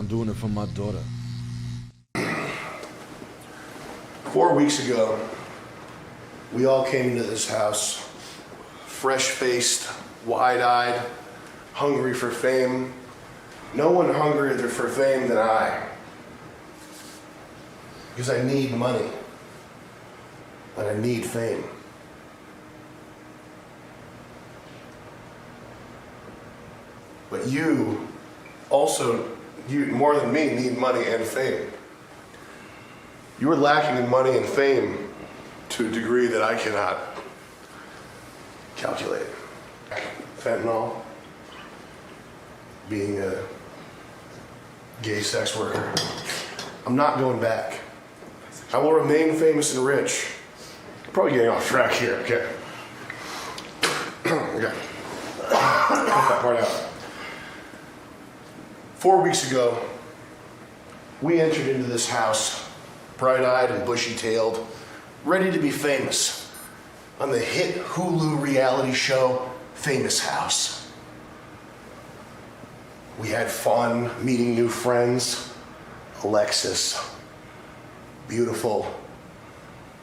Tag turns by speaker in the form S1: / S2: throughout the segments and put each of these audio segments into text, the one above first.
S1: I'm doing it for my daughter.
S2: 4 weeks ago, we all came into this house, fresh-faced, wide-eyed, hungry for fame. No one hungrier for fame than I. Because I need money. And I need fame. But you also, more than me, need money and fame. You are lacking in money and fame to a degree that I cannot calculate. Fentanyl, being a gay sex worker. I'm not going back. I will remain famous and rich. I'm probably getting off track here, okay. Okay. Cut that part out. 4 weeks ago, we entered into this house, bright-eyed and bushy-tailed, ready to be famous on the hit Hulu reality show, Famous House. We had fun meeting new friends. Alexis, beautiful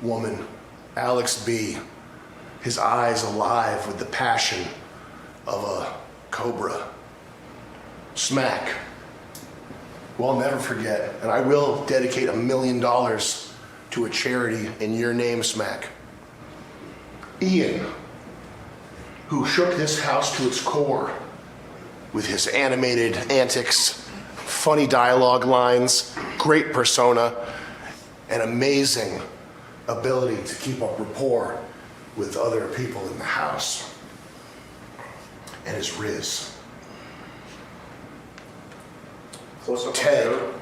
S2: woman. Alex B, his eyes alive with the passion of a cobra. Smack, who I'll never forget, and I will dedicate $1 million to a charity in your name, Smack. Ian, who shook this house to its core with his animated antics, funny dialogue lines, great persona, and amazing ability to keep up rapport with other people in the house. And his Riz.
S3: Close up
S2: Ted.
S3: on Joe.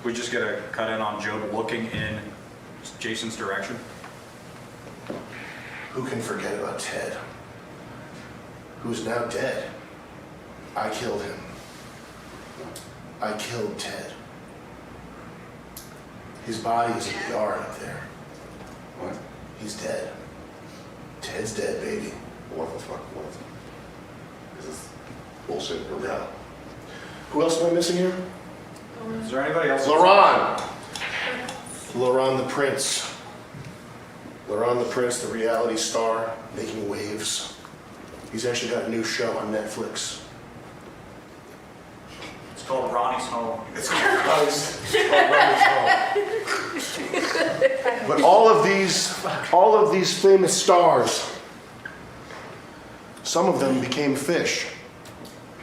S3: We just get a cut in on Joe looking in Jason's direction.
S2: Who can forget about Ted? Who's now dead? I killed him. I killed Ted. His body is in the yard up there.
S4: What?
S2: He's dead. Ted's dead, baby.
S4: What the fuck? What? Is this bullshit?
S2: No. Who else am I missing here?
S3: Is there anybody else?
S2: Laurent. Laurent the Prince. Laurent the Prince, the reality star, making waves. He's actually got a new show on Netflix.
S3: It's called Ronnie's Home.
S2: It's called Ronnie's Home. But all of these famous stars, some of them became fish.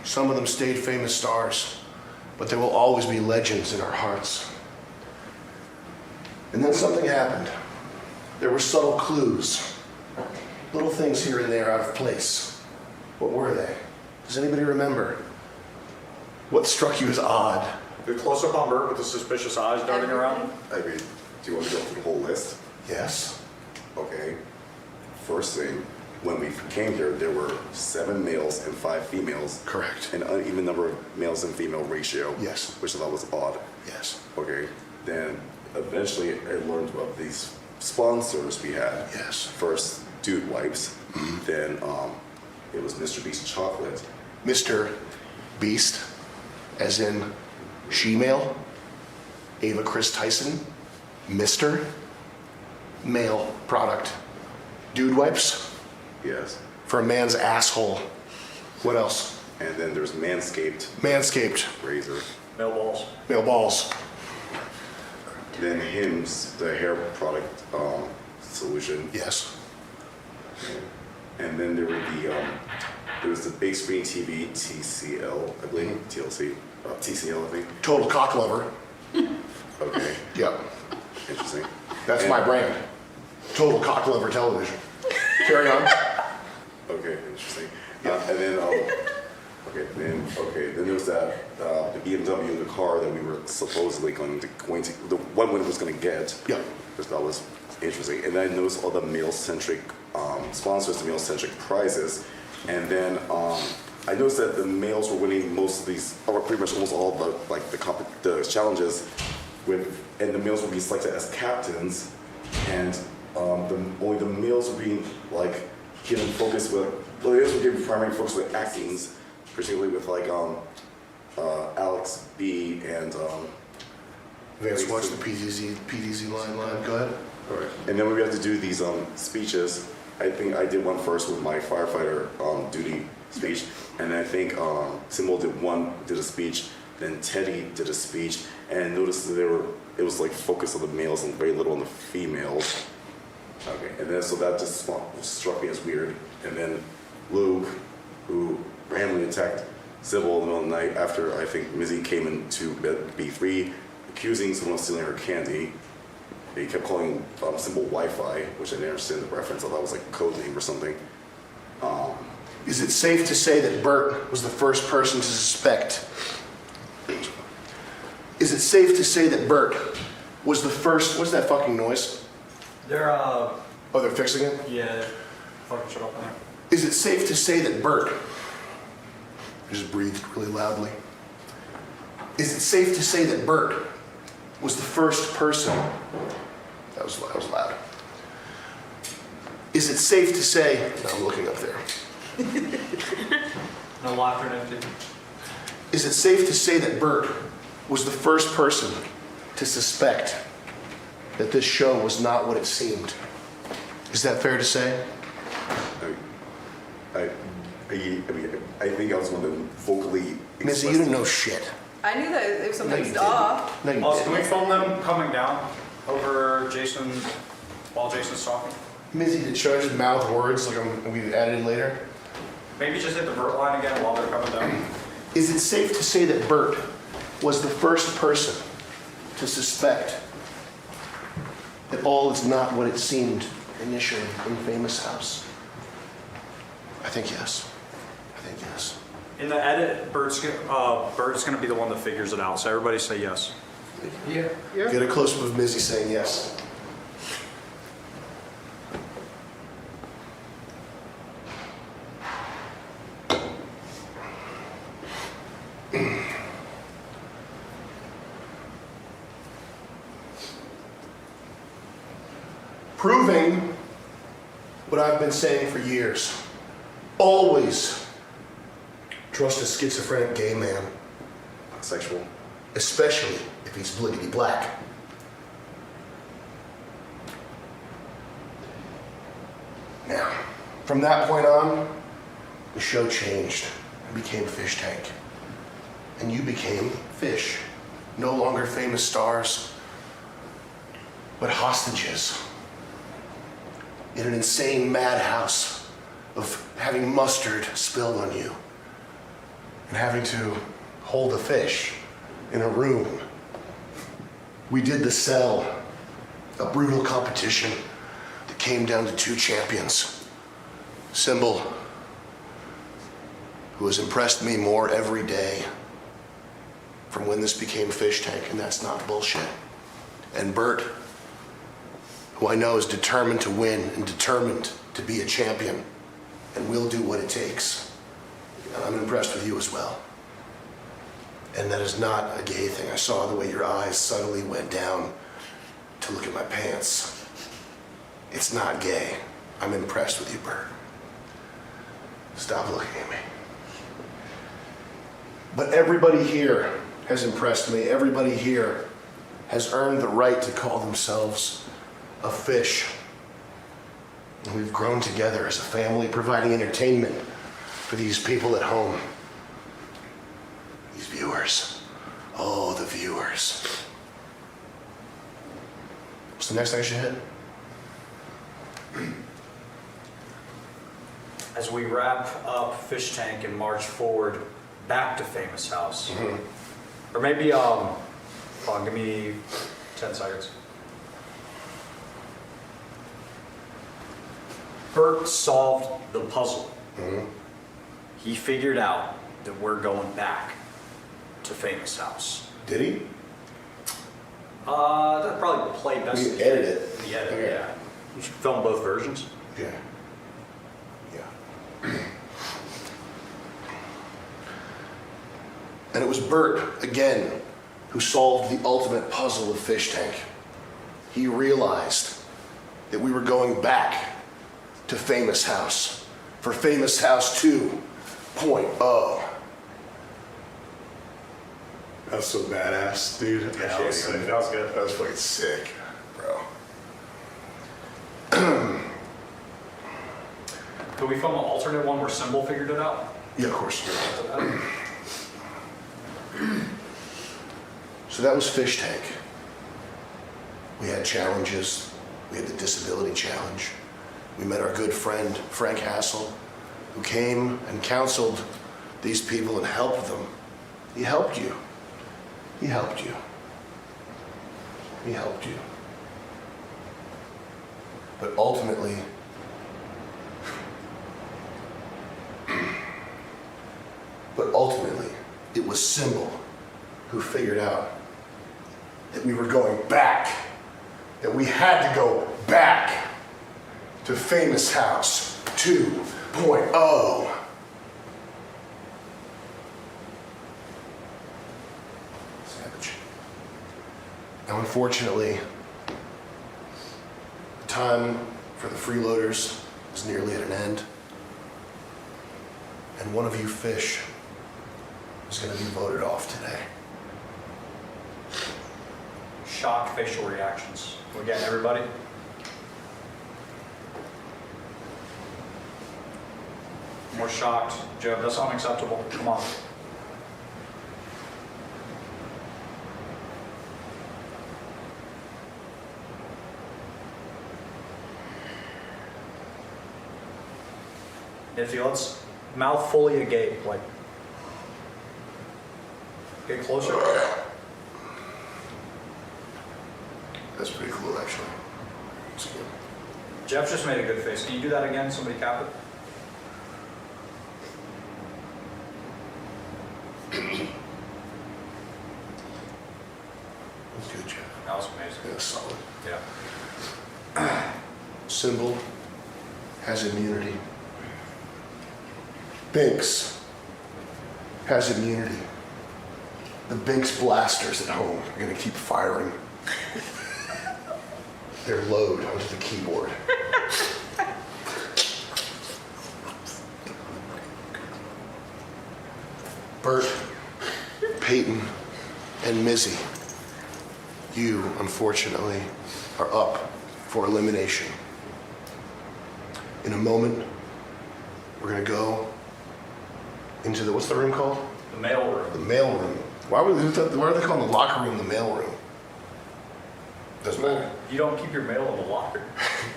S2: Some of them stayed famous stars, but there will always be legends in our hearts. And then something happened. There were subtle clues, little things here and there out of place. What were they? Does anybody remember? What struck you as odd?
S3: The close-up on Burt with the suspicious eyes darting around.
S4: I mean, do you want to go through the whole list?
S2: Yes.
S4: Okay. First thing, when we came here, there were 7 males and 5 females.
S2: Correct.
S4: An uneven number of males and female ratio.
S2: Yes.
S4: Which I thought was odd.
S2: Yes.
S4: Okay. Then eventually I learned about these sponsors we had.
S2: Yes.
S4: First, Dude Wipes. Then it was Mr. Beast Chocolate.
S2: Mr. Beast, as in she-male, Ava Chris Tyson, Mr. Male product. Dude Wipes,
S4: Yes.
S2: for a man's asshole. What else?
S4: And then there's Manscaped
S2: Manscaped,
S4: razor.
S3: Male balls.
S2: male balls.
S4: Then Hims, the hair product solution.
S2: Yes.
S4: And then there were there was the big screen TV, TCL, I believe, TLC, TCL, I think.
S2: Total cock lover.
S4: Okay,
S2: Yep.
S4: interesting.
S2: That's
S4: And-
S2: my brand. Total cock lover television. Carry on.
S4: Okay, interesting. And then, then there was that the BMW, the car that we were supposedly going to the one we was going to get.
S2: Yep.
S4: Because that was interesting. And then I noticed all the male-centric sponsors, the male-centric prizes, and then I noticed that the males were winning most of these, or pretty much almost all the challenges, and the males would be selected as captains, and only the males were being given focus with. Well, the males were given primary focus with actings, particularly with Alex B, and
S2: Vance, watch the PDZ line. Go ahead.
S4: all right. And then we have to do these speeches. I think I did one first with my firefighter duty speech, and I think Simbal did a speech, then Teddy did a speech, and noticed that it was like focus on the males and very little on the females. Okay, and then so that just struck me as weird. And then Luke, who randomly attacked Simbal in the middle of the night after I think Mizzy came into B3, accusing someone of stealing her candy. He kept calling Simbal Wi-Fi, which I didn't understand the reference. I thought it was like a code name or something.
S2: Is it safe to say that Burt was the first person to suspect? Is it safe to say that Burt was the first? What's that fucking noise?
S3: They're,
S2: Oh, they're fixing it?
S3: yeah, fucking shut up in there.
S2: Is it safe to say that Burt, I just breathed really loudly. Is it safe to say that Burt was the first person? That was loud. Is it safe to say? No, I'm looking up there.
S3: No laughter and everything.
S2: Is it safe to say that Burt was the first person to suspect that this show was not what it seemed? Is that fair to say?
S4: I think I was one of them vocally.
S2: Mizzy, you didn't know shit.
S1: I knew that it was
S2: No,
S1: something
S2: you
S1: off.
S2: didn't. No, you
S3: Can we
S2: didn't.
S3: film them coming down over Jason while Jason's talking?
S2: Mizzy, did show just mouth words like we added in later?
S3: Maybe just hit the Burt line again while they're coming down.
S2: Is it safe to say that Burt was the first person to suspect that all is not what it seemed initially in Famous House? I think yes. I think yes.
S3: In the edit, Burt's gonna be the one that figures it out, so everybody say yes.
S2: Yeah. Get a close-up of Mizzy saying yes. Proving what I've been saying for years. Always trust a schizophrenic gay man,
S4: Sexual.
S2: especially if he's bliggity black. Now, from that point on, the show changed and became Fishtank. And you became Fish. No longer famous stars, but hostages in an insane madhouse of having mustard spilled on you and having to hold a fish in a room. We did the cell, a brutal competition that came down to two champions. Simbal, who has impressed me more every day from when this became Fishtank, and that's not bullshit. And Burt, who I know is determined to win and determined to be a champion and will do what it takes. And I'm impressed with you as well. And that is not a gay thing. I saw the way your eyes subtly went down to look at my pants. It's not gay. I'm impressed with you, Burt. Stop looking at me. But everybody here has impressed me. Everybody here has earned the right to call themselves a fish. And we've grown together as a family, providing entertainment for these people at home. These viewers. Oh, the viewers. What's the next thing I should hit?
S3: As we wrap up Fishtank and march forward back to Famous House. Or maybe, hold on, give me 10 seconds. Burt solved the puzzle. He figured out that we're going back to Famous House.
S2: Did he?
S3: That'd probably play best.
S2: We can edit it.
S3: The edit,
S2: Okay.
S3: yeah. You should film both versions.
S2: Yeah. Yeah. And it was Burt, again, who solved the ultimate puzzle of Fishtank. He realized that we were going back to Famous House for Famous House 2.0. That was so badass, dude.
S3: Yeah, that was sick. That was good.
S2: That was fucking sick, bro.
S3: Could we film an alternate one where Simbal figured it out?
S2: Yeah, of course. So that was Fishtank. We had challenges. We had the disability challenge. We met our good friend, Frank Hassel, who came and counseled these people and helped them. He helped you. He helped you. He helped you. But ultimately, it was Simbal who figured out that we were going back, that we had to go back to Famous House 2.0. Savage. Now, unfortunately, the time for the freeloaders is nearly at an end. And one of you fish is going to be voted off today.
S3: Shocked facial reactions. We getting everybody? More shocked. Joe, that's unacceptable. Come on. If you let's mouth fully agape, like get closer.
S2: That's pretty cool, actually. It's good.
S3: Jeff just made a good face. Can you do that again? Somebody cap it.
S2: That's good, Jeff.
S3: That was amazing.
S2: Yeah, solid.
S3: Yeah.
S2: Simbal has immunity. Binx has immunity. The Binx blasters at home are going to keep firing their load onto the keyboard. Burt, Payton, and Mizzy, you, unfortunately, are up for elimination. In a moment, we're going to go into the, what's the room called?
S3: The mail room.
S2: The mail room. Why are they calling the locker room the mail room? Doesn't matter.
S3: You don't keep your mail in the locker.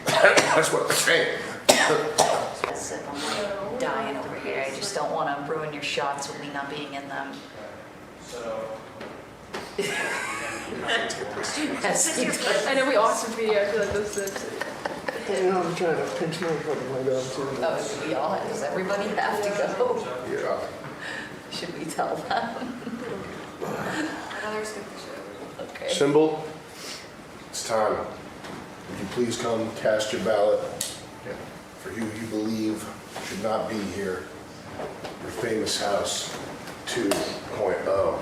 S2: That's what I'm saying.
S1: I'm dying over here. I just don't want to ruin your shots with me not being in them.
S5: I know we awesome video. I feel like this is.
S2: You know, I'm trying to pinch my fucking leg up too.
S1: Oh, we all, does everybody have to go?
S2: Yeah.
S1: Should we tell them?
S5: I'd rather skip the show.
S1: Okay.
S2: Simbal, it's time. Would you please come cast your ballot for who you believe should not be here? Your Famous House 2.0.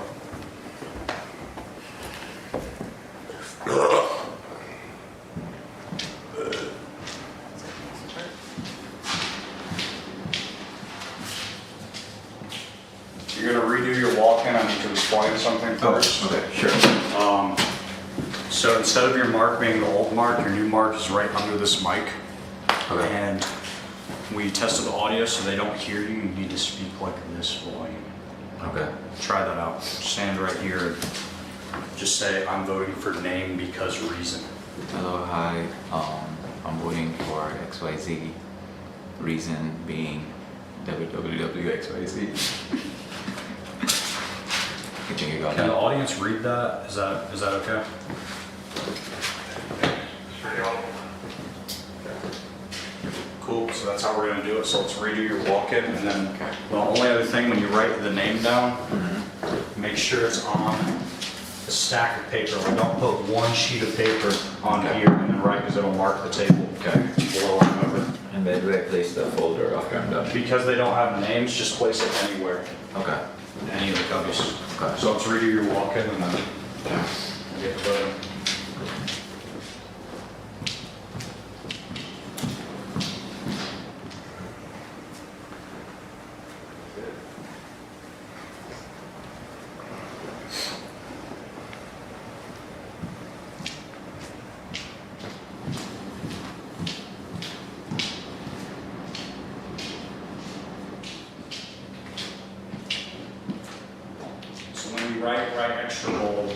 S3: You're gonna redo your walk-in. I need to explain something first.
S6: Okay, sure.
S3: So instead of your mark being the old mark, your new mark is right under this mic.
S6: Okay.
S3: And we tested the audio so they don't hear you. You need to speak like this volume.
S6: Okay.
S3: Try that out. Stand right here and just say, I'm voting for name because reason.
S6: Hello, hi. I'm voting for �XYZ. Reason being www.�XYZ. You think you got
S3: Can the
S6: that?
S3: audience read that? Is that okay? Cool, so that's how we're gonna do it. So let's redo your walk-in, and then the only other thing, when you write the name down, make sure it's on a stack of paper. Like, don't put one sheet of paper on here and then write, because it'll mark the table.
S6: Okay.
S3: Below and over.
S6: And then do I place the folder after I'm done?
S3: Because they don't have names, just place it anywhere,
S6: Okay.
S3: any of the cubbies.
S6: Okay.
S3: So let's redo your walk-in and then get the voting. you write extra bold.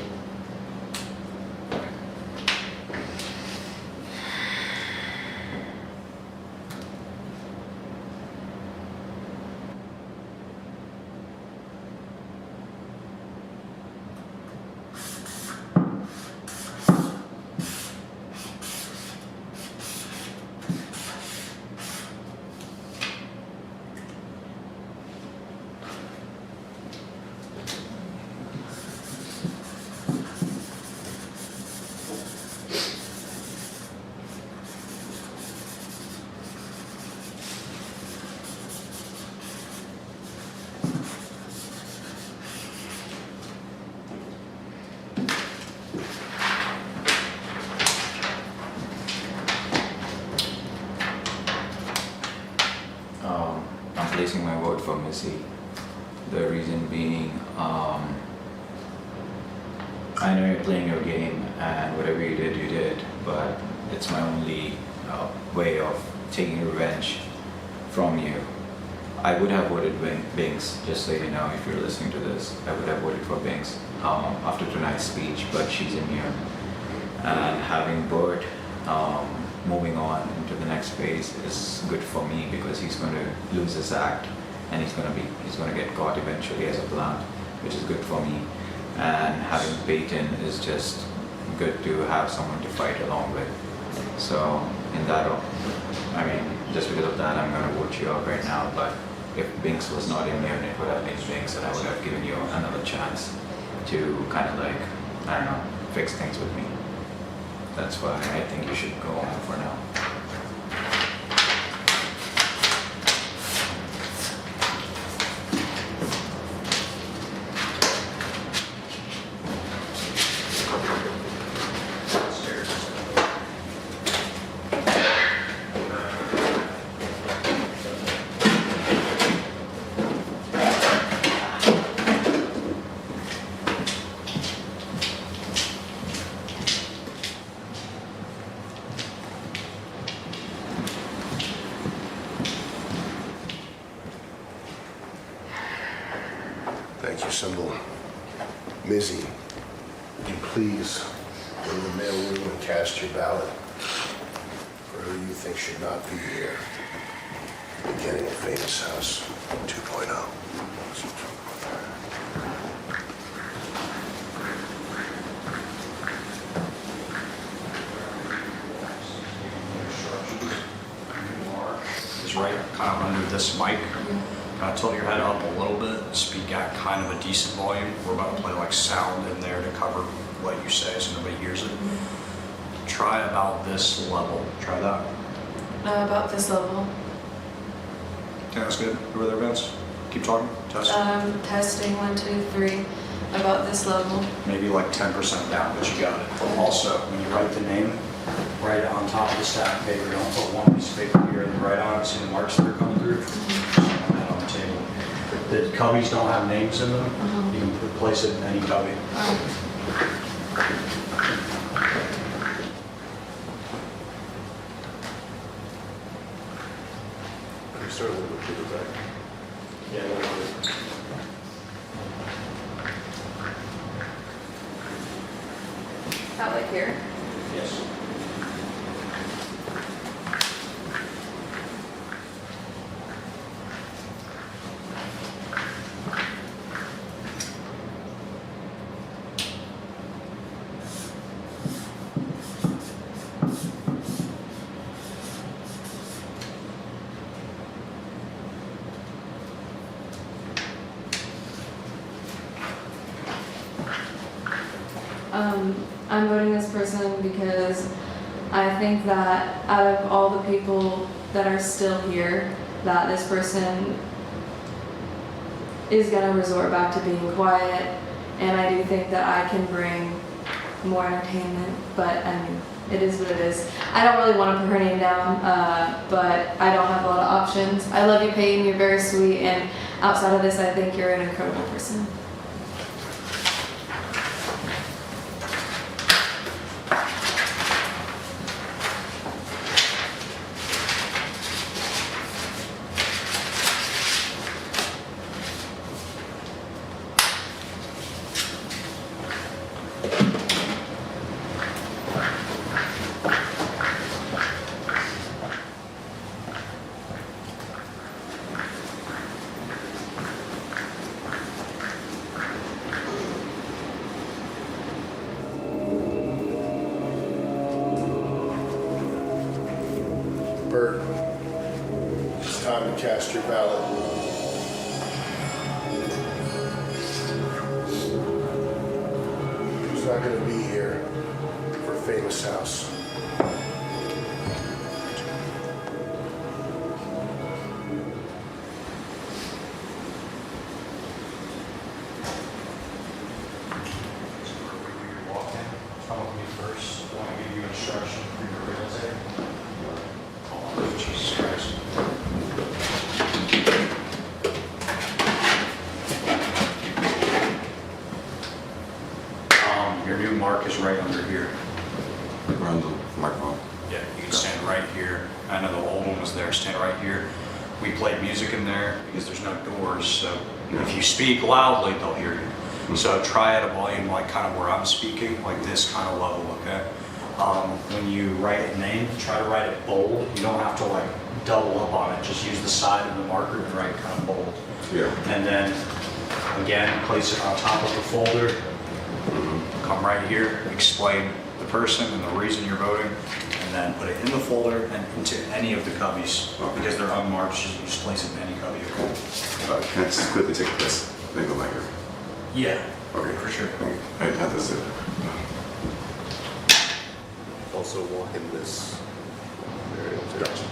S6: I'm placing my vote for Mizzy. The reason being, I know you're playing your game and whatever you did, but it's my only way of taking revenge from you. I would have voted Binx, just so you know, if you're listening to this, I would have voted for Binx after tonight's speech, but she's immune. And having Burt moving on into the next phase is good for me because he's going to lose his act and he's going to get caught eventually as a plant, which is good for me. And having Payton is just good to have someone to fight along with. So in that, I mean, just because of that, I'm going to vote you out right now. But if Binx was not immune, it would have been Binx, and I would have given you another chance to kind of like, I don't know, fix things with me. That's why I think you should go on for now.
S2: Thank you, Simbal. Mizzy, would you please go to the mail room and cast your ballot for who you think should not be here? Beginning of Famous House 2.0.
S3: Is right kind of under this mic. Kind of tilt your head up a little bit, speak at kind of a decent volume. We're about to play like sound in there to cover what you say so nobody hears it. Try about this level. Try that.
S5: About this level.
S3: Okay, that's good. Over there, Vance. Keep talking. Test.
S5: Testing 1, 2, 3. About this level.
S3: Maybe like 10% down, but you got it. Also, when you write the name, write it on top of the stack of paper. Don't put one piece of paper here and then write on it. See the marks that are coming through? Just on that on the table. The cubbies don't have names in them. You can place it in any cubby.
S2: Can you start a little bit further back?
S3: Yeah, a little bit.
S5: Out like here.
S3: Yes.
S5: I'm voting this person because I think that out of all the people that are still here, that this person is going to resort back to being quiet, and I do think that I can bring more entertainment, but I mean, it is what it is. I don't really want to put her name down, but I don't have a lot of options. I love you, Payton, you're very sweet, and outside of this, I think you're an incredible person.
S2: Burt, it's time to cast your ballot. Who's not going to be here for Famous House?
S3: Come with me first. I want to give you instruction for your real Oh, Jesus Christ. Your new mark is right under here.
S4: Around the microphone.
S3: Yeah, you can stand right here. I know the old one was there. Stand right here. We play music in there because there's no doors, so if you speak loudly, they'll hear you. So try at a volume like kind of where I'm speaking, like this kind of level, okay? When you write a name, try to write it bold. You don't have to like double up on it. Just use the side of the marker and write kind of bold.
S4: Yeah.
S3: And then again, place it on top of the folder. Come right here, explain the person and the reason you're voting, and then put it in the folder and into any of the cubbies. Because they're unmarked, just place it in any cubby.
S4: Can I just quickly take this? Then go back here.
S3: Yeah,
S4: Okay,
S3: for sure.
S4: Thank you. I had this.
S2: Also walk in this area.
S4: Gotcha.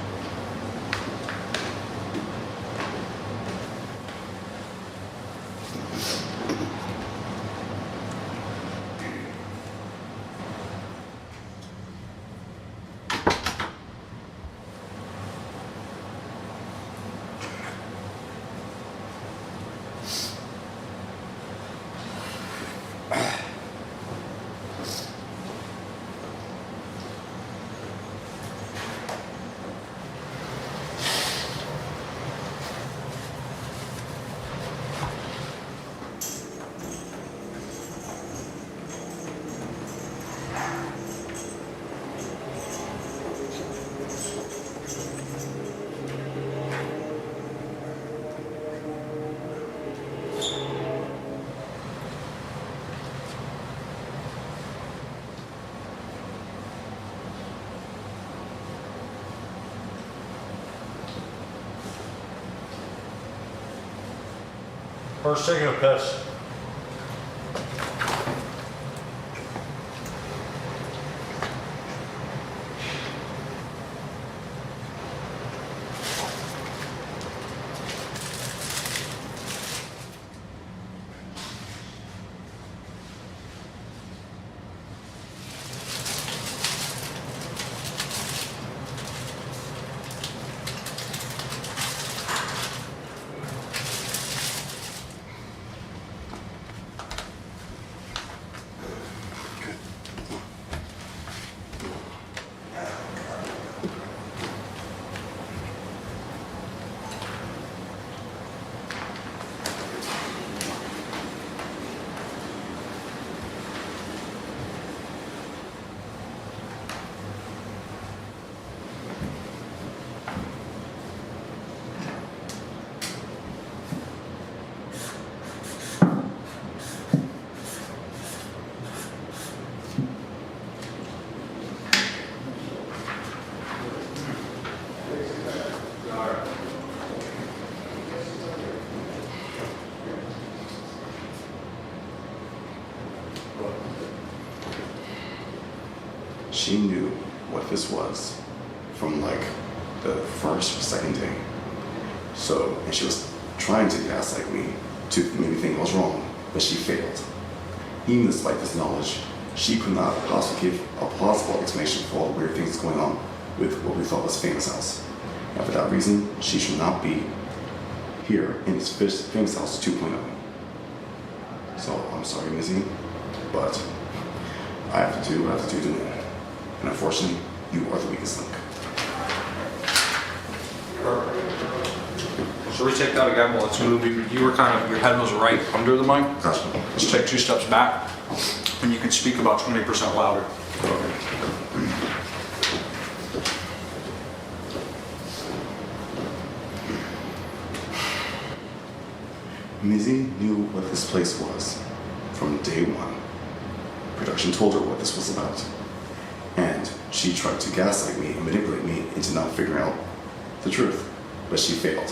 S3: First taking a piss.
S4: She knew what this was from like the first or second day. So, and she was trying to gaslight me to make me think I was wrong, but she failed. Even despite this knowledge, she could not possibly give a plausible explanation for all the weird things going on with what we thought was Famous House. And for that reason, she should not be here in this Famous House 2.0. So, I'm sorry, Mizzy, but I have to do what I have to do to win. And unfortunately, you are the weakest link.
S3: So we take that again, well, let's move. You were kind of, your head was right under the mic.
S4: Gotcha.
S3: Just take 2 steps back, and you can speak about 20% louder.
S4: Mizzy knew what this place was from day one. Production told her what this was about. And she tried to gaslight me and manipulate me into not figuring out the truth, but she failed.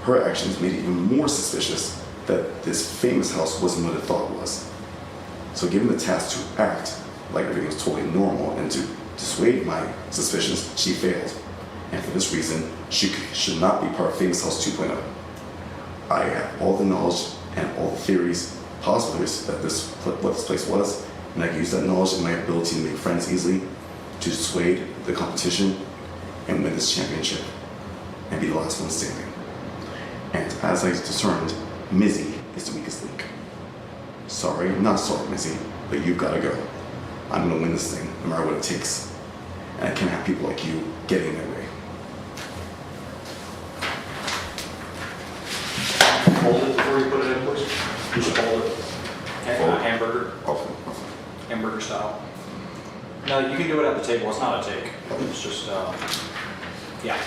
S4: Her actions made it even more suspicious that this famous house wasn't what it thought it was. So given the task to act like everything was totally normal and to dissuade my suspicions, she failed. And for this reason, she should not be part of Famous House 2.0. I have all the knowledge and all the theories, possible theories, that what this place was, and I can use that knowledge and my ability to make friends easily to dissuade the competition and win this championship and be the last one standing. And as I determined, Mizzy is the weakest link. Sorry, not sorry, Mizzy, but you've got to go. I'm gonna win this thing, no matter what it takes. And I can't have people like you getting in their way.
S3: Hold it before you put it in, please. You should hold it. Hamburger.
S4: Okay.
S3: Hamburger style. No, you can do it at the table. It's not a take. It's just, yeah.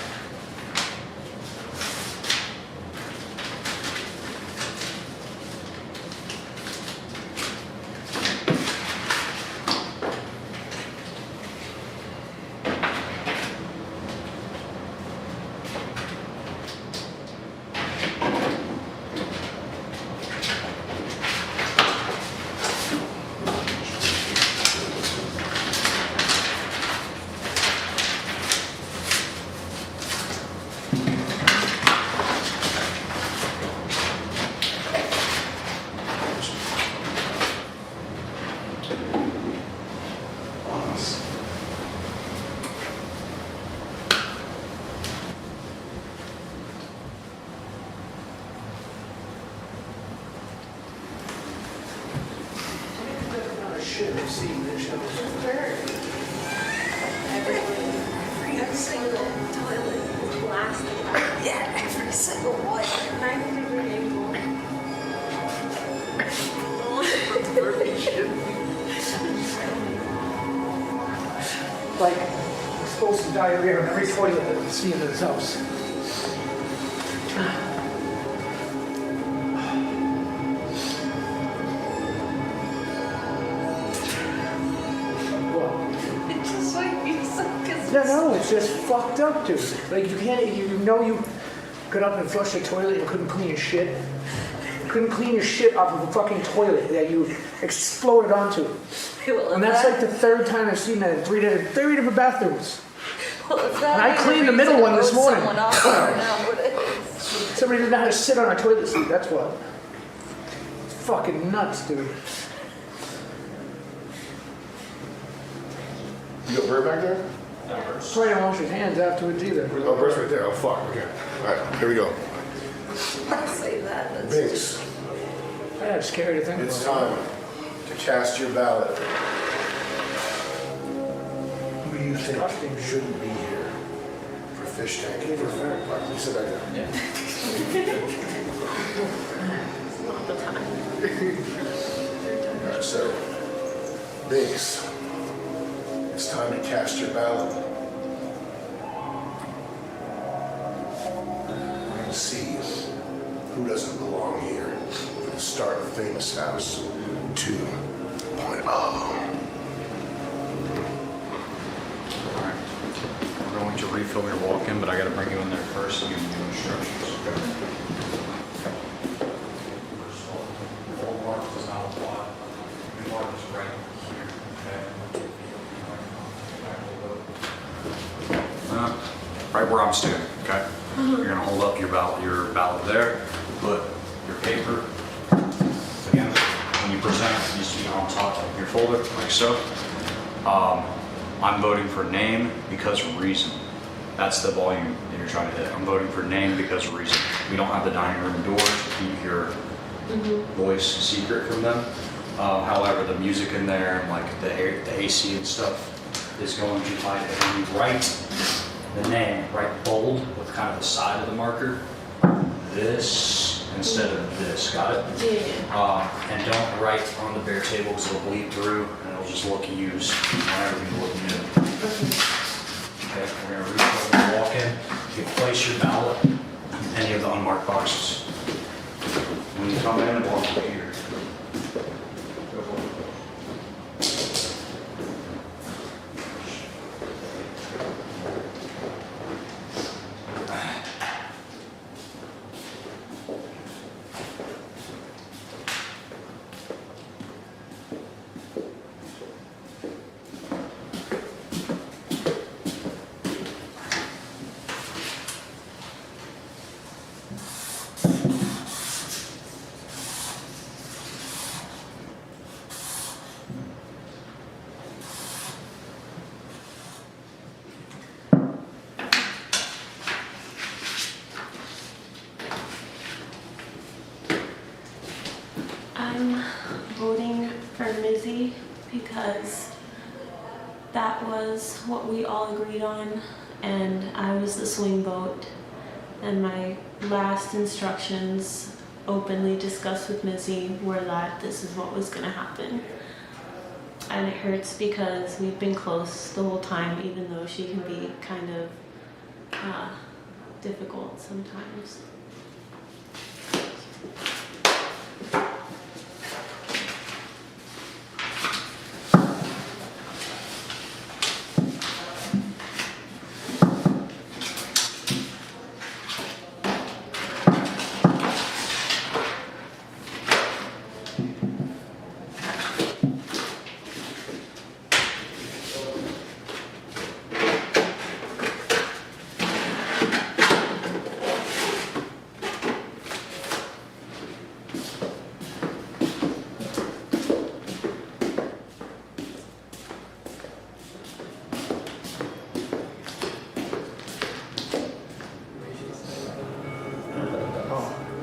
S1: Every single toilet plastic. Yeah, every single one. 90-degree angle.
S7: Like, explosive diarrhea in every toilet that we see in this house. No, it's just fucked up, dude. Like, you can't, you know you got up and flushed the toilet and couldn't clean your shit. You couldn't clean your shit off of the fucking toilet that you exploded onto. And that's like the third time I've seen that in three different bathrooms.
S1: Well, if that
S7: And I
S1: ain't a
S7: cleaned the middle
S1: reason
S7: one
S1: to
S7: this
S1: vote
S7: morning.
S1: someone off, I don't know what is.
S7: Somebody didn't know how to sit on a toilet seat, that's what. It's fucking nuts, dude.
S2: You got Burt back there?
S7: Try to wash his hands afterwards either.
S2: Oh, Burt's right there. Oh, fuck. Okay. All right, here we go.
S1: I'll say that. That's
S2: Binx,
S7: Yeah, it's scary to think
S2: it's
S7: about.
S2: time to cast your ballot. Who do you think shouldn't be here for Fishtank? You sit back down.
S6: Yeah.
S2: All right, so, Binx, it's time to cast your ballot. We're gonna see who doesn't belong here for the start of Famous House 2.0.
S3: Alright. We're going to refill your walk-in, but I gotta bring you in there first and give you instructions. Full mark does not apply. New mark is right here, okay? Right where I'm standing, okay? You're gonna hold up your ballot there, put your paper, again, when you present it, it needs to be on top of your folder, like so. I'm voting for name because of reason. That's the volume that you're trying to hit. I'm voting for name because of reason. We don't have the dining room doors to keep your voice secret from them. However, the music in there and like the AC and stuff is going to hide it. And you write the name, write bold with kind of the side of the marker, this instead of this, got it?
S5: Yeah.
S3: And don't write on the bare table because it'll bleed through and it'll just look used whenever you look new. Okay, we're gonna refill the walk-in. You place your ballot in any of the unmarked boxes. When you come in, walk over here. Go for it.
S1: I'm voting for Mizzy because that was what we all agreed on, and I was the swing vote, and my last instructions openly discussed with Mizzy were that this is what was going to happen. And it hurts because we've been close the whole time, even though she can be kind of difficult sometimes.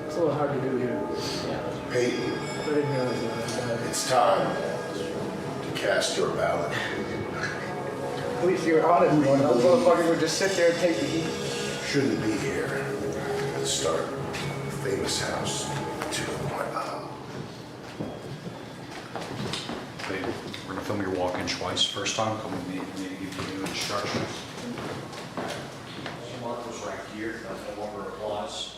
S7: It's a little hard to do here.
S2: Payton,
S7: I didn't realize that.
S2: it's time to cast your ballot.
S7: At least you're honest one. That motherfucker would just sit there and take the heat.
S2: Shouldn't be here at the start of Famous House 2.0.
S3: Hey, we're gonna film your walk-in twice. First time, come with me for me to give you new instructions. Markers right here, that no longer applies.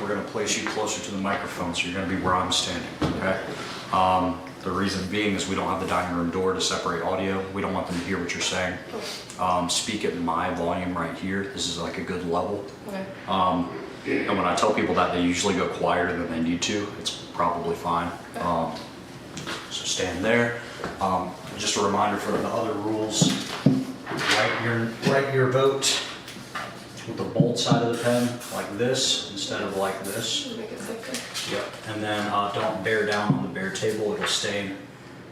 S3: We're gonna place you closer to the microphone, so you're gonna be where I'm standing, okay? The reason being is we don't have the dining room door to separate audio. We don't want them to hear what you're saying. Speak at my volume right here. This is like a good level.
S5: Okay.
S3: And when I tell people that, they usually go quieter than they need to. It's probably fine. So stand there. Just a reminder for the other rules. Write your vote with the bold side of the pen like this instead of like this.
S5: Make it thicker.
S3: Yep. And then don't bear down on the bare table. It'll stain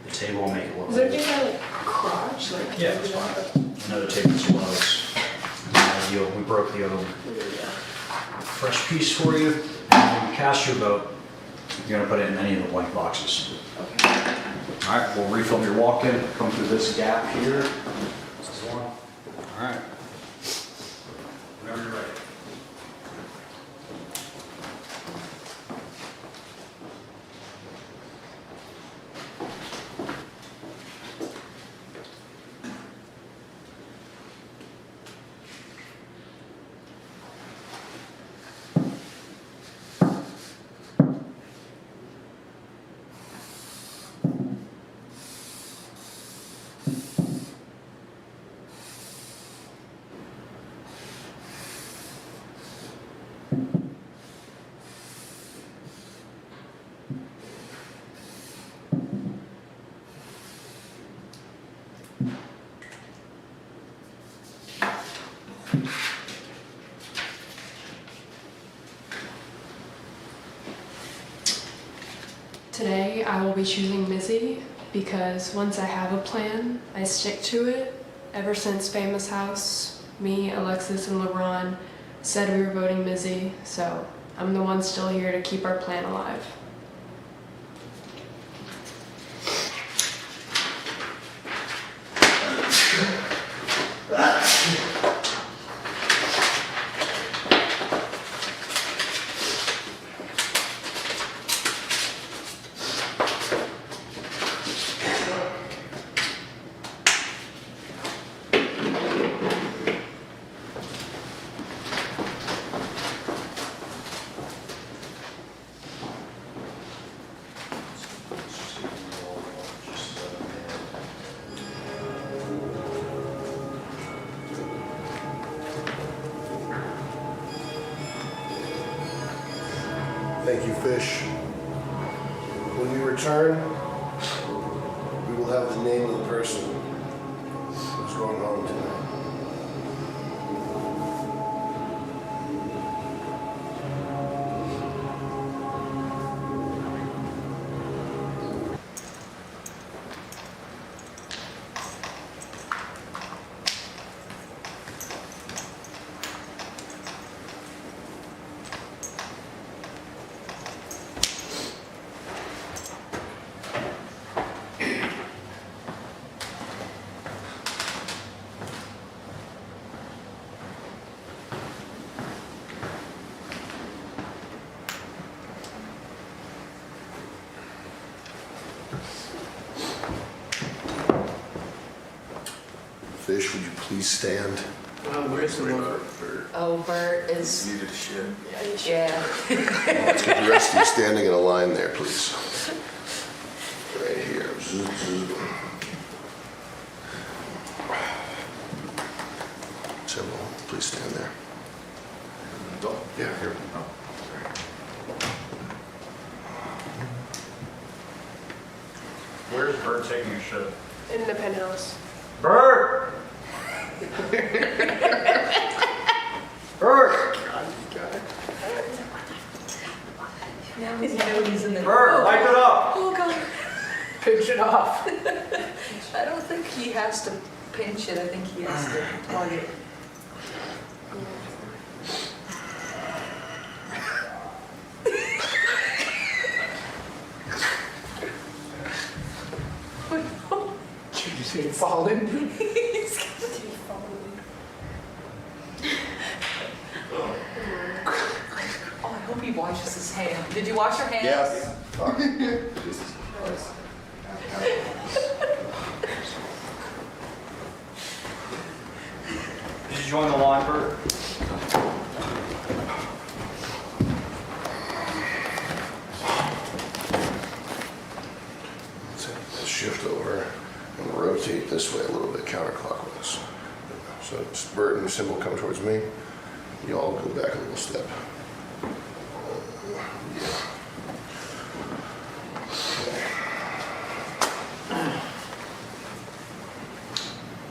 S3: the table and make it look
S5: Is there
S3: old.
S5: anything like crotch? Like,
S3: Yeah, it's fine. Another table's one of those. Ideal. We broke the other one. Fresh piece for you. And when you cast your vote, you're gonna put it in any of the blank boxes.
S5: Okay.
S3: All right, we'll refill your walk-in. Come through this gap here. This is one. All right. Whenever you're ready.
S8: Today I will be choosing Mizzy because once I have a plan, I stick to it. Ever since Famous House, me, Alexis, and LeBron said we were voting Mizzy, so I'm the one still here to keep our plan alive.
S2: Thank you, Fish. When we return, we will have the name of the person who's going home tonight. Fish, would you please stand?
S7: Where's the one?
S9: Oh, Burt is.
S4: Needed shit.
S9: Yeah.
S2: Let's get the rest of you standing in a line there, please. Right here. Zoom, zoom. Simbal, please stand there. Yeah, here.
S3: Where's Burt taking a shit?
S8: In the penthouse.
S3: Burt! Burt!
S9: Now you know he's in the.
S3: Burt, wipe it up!
S9: Oh, God.
S7: Pinch it off.
S9: I don't think he has to pinch it. I think he has to plug it.
S7: Did you see it falling?
S9: He's got to be following. Oh, I hope he washes his hand. Did you wash your hands?
S4: Yes. Fuck. Jesus Christ.
S3: Did you join the line, Burt?
S2: Let's shift over and rotate this way a little bit, counterclockwise. So it's Burt and Simbal come towards me. You all go back a little step.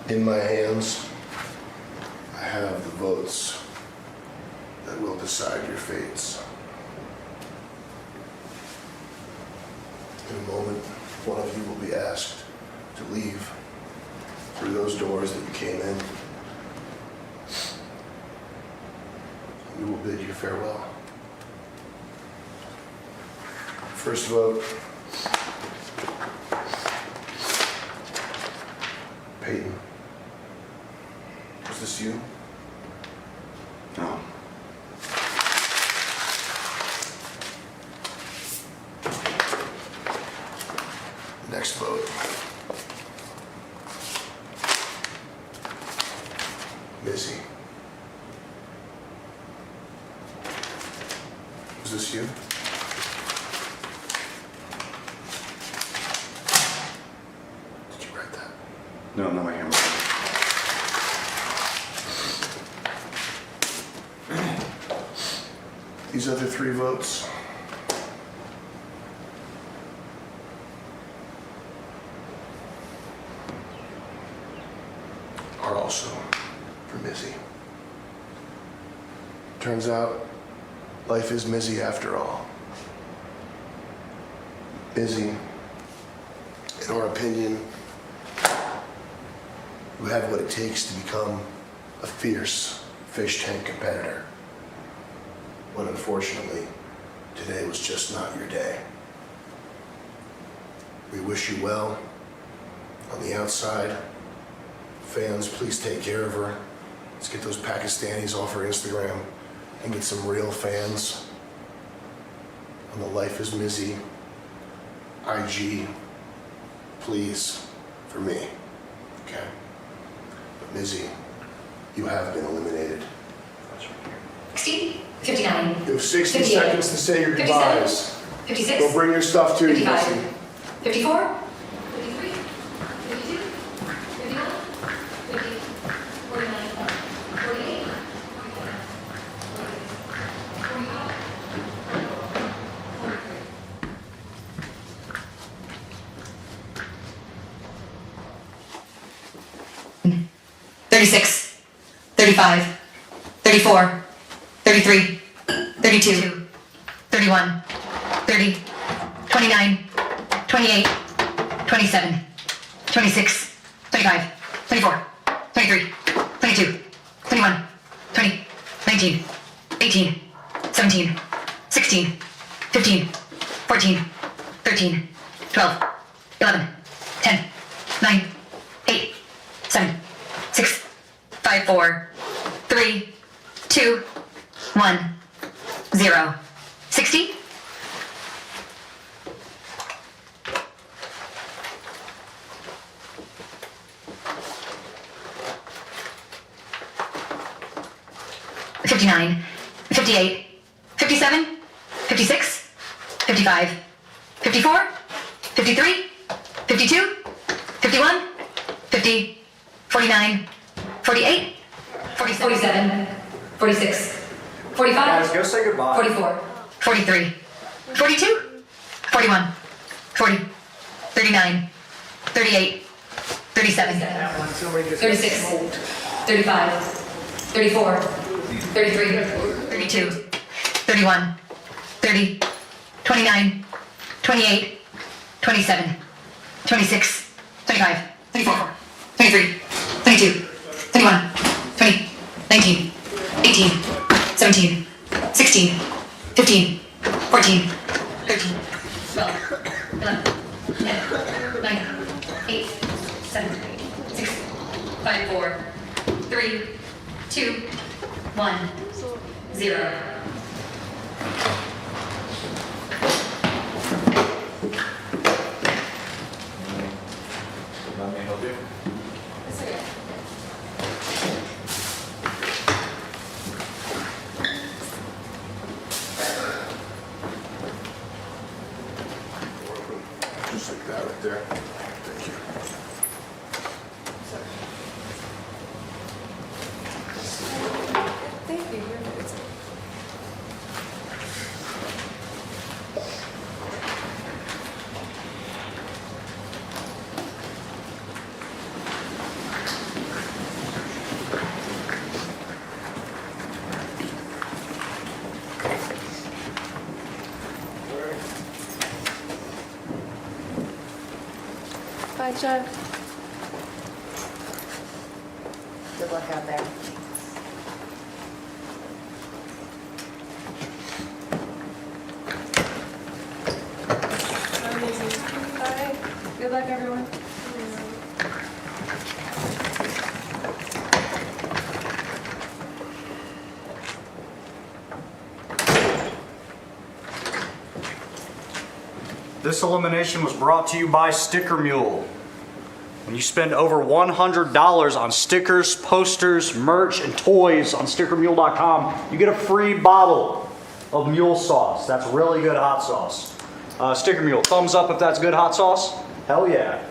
S2: In my hands, I have the votes that will decide your fates. In a moment, one of you will be asked to leave through those doors that you came in. We will bid you farewell. First vote, Payton. Is this you?
S4: No.
S2: Next vote. Mizzy. Is this you? Did you write that?
S4: No, not my hammer.
S2: These other three votes are also for Mizzy. Turns out, life is Mizzy after all. Mizzy, in our opinion, you have what it takes to become a fierce fish tank competitor. But unfortunately, today was just not your day. We wish you well. On the outside, fans, please take care of her. Let's get those Pakistanis off her Instagram and get some real fans on the Life is Mizzy IG, please, for me, okay? But Mizzy, you have been eliminated.
S10: 60, 59,
S2: You have 60
S10: 58,
S2: seconds to say your
S10: 57,
S2: goodbyes.
S10: 56,
S2: Go bring your stuff to you,
S10: 55,
S2: Mizzy.
S10: 54, 53, 52, 51, 50, 49, 48, 36, 35, 34, 33, 32, 31, 30, 29, 28, 27, 26, 25, 24, 23, 22, 21, 20, 19, 18, 17, 16, 15, 14, 13, 12, 11, 10, 9, 8, 7, 6, 5, 4, 3, 2, 1, 0. 60? 59, 58, 57, 56, 55, 54, 53, 52, 51, 50, 49, 48, 47, 46, 45,
S3: Guys, go say goodbye.
S10: 44, 43, 42, 41, 40, 39, 38, 37,
S7: Somebody just
S10: 36,
S7: smoked.
S10: 35, 34, 33, 32, 31, 30, 29, 28, 27, 26, 25, 24, 23, 22, 21, 20, 19, 18, 17, 16, 15, 14, 13, 12, 11, 10, 9, 8, 7, 6, 5, 4, 3, 2, 1, 0.
S6: Let me help you.
S2: Just like that right there. Thank you.
S9: Thank you. Bye, Chuck.
S11: Good luck out there.
S9: Bye. Good luck, everyone.
S3: This elimination was brought to you by Sticker Mule. When you spend over $100 on stickers, posters, merch, and toys on stickermule.com, you get a free bottle of mule sauce. That's really good hot sauce. Sticker Mule, thumbs up if that's good hot sauce. Hell yeah.